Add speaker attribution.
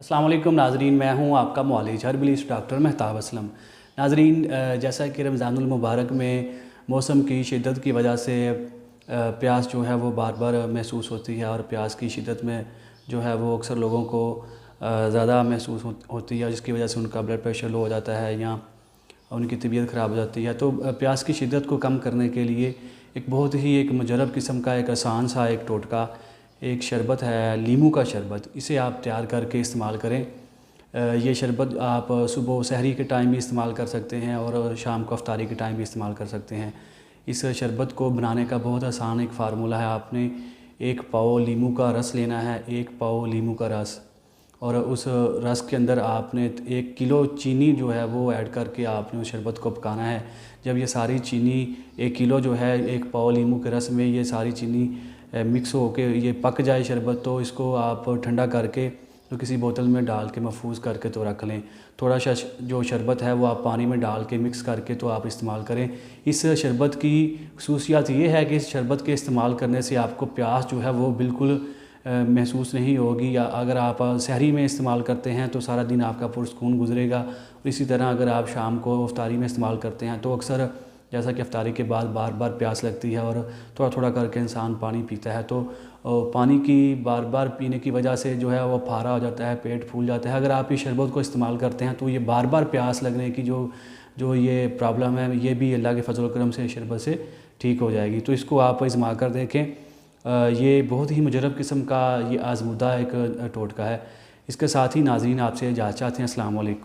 Speaker 1: अस्सलाम वालेकुम नाज़रीन, मैं हूं आपका मुआलिज हर्बलिस्ट डॉक्टर मेहताब असलम। नाज़रीन, जैसा कि रमज़ानुल मुबारक में मौसम की शिद्दत की वजह से प्यास जो है वो बार बार महसूस होती है और प्यास की शिद्दत में जो है वो अक्सर लोगों को ज़्यादा महसूस होती है, जिसकी वजह से उनका ब्लड प्रेशर लो हो जाता है या उनकी तबीयत ख़राब हो जाती है। तो प्यास की शिद्दत को कम करने के लिए एक बहुत ही एक मुजरब किस्म का एक आसान सा एक टोटका, एक शरबत है लीमू का शरबत। इसे आप तैयार करके इस्तेमाल करें। ये शरबत आप सुबह सहरी के टाइम भी इस्तेमाल कर सकते हैं और शाम को अफ्तारी के टाइम भी इस्तेमाल कर सकते हैं। इस शरबत को बनाने का बहुत आसान एक फ़ार्मूला है। आपने 1 पाव लीमू का रस लेना है, 1 पाव लीमू का रस, और उस रस के अंदर आपने 1 किलो चीनी जो है वो ऐड करके आपने उस शरबत को पकाना है। जब ये सारी चीनी 1 किलो जो है 1 पाव लीमू के रस में ये सारी चीनी मिक्स हो के ये पक जाए शरबत, तो इसको आप ठंडा करके तो किसी बोतल में डाल के महफूज करके तो रख लें। थोड़ा सा जो शरबत है वो आप पानी में डाल के मिक्स करके तो आप इस्तेमाल करें। इस शरबत की खसूसियत ये है कि इस शरबत के इस्तेमाल करने से आपको प्यास जो है वो बिल्कुल महसूस नहीं होगी। या अगर आप सहरी में इस्तेमाल करते हैं तो सारा दिन आपका पुरसकून गुजरेगा। इसी तरह अगर आप शाम को इफ्तारी में इस्तेमाल करते हैं तो अक्सर जैसा कि इफ्तारी के बाद बार बार प्यास लगती है और थोड़ा थोड़ा करके इंसान पानी पीता है, तो पानी की बार बार पीने की वजह से जो है वो फारा हो जाता है, पेट फूल जाता है। अगर आप इस शरबत को इस्तेमाल करते हैं तो ये बार बार प्यास लगने की जो जो ये प्रॉब्लम है, ये भी अल्लाह के फजल करम से शरबत से ठीक हो जाएगी। तो इसको आप आज़मा कर देखें। ये बहुत ही मुजरब किस्म का ये आज़मूदा एक टोटका है। इसके साथ ही नाज़रीन आपसे इजाज़त चाहते हैं। अस्सलाम वालेकुम।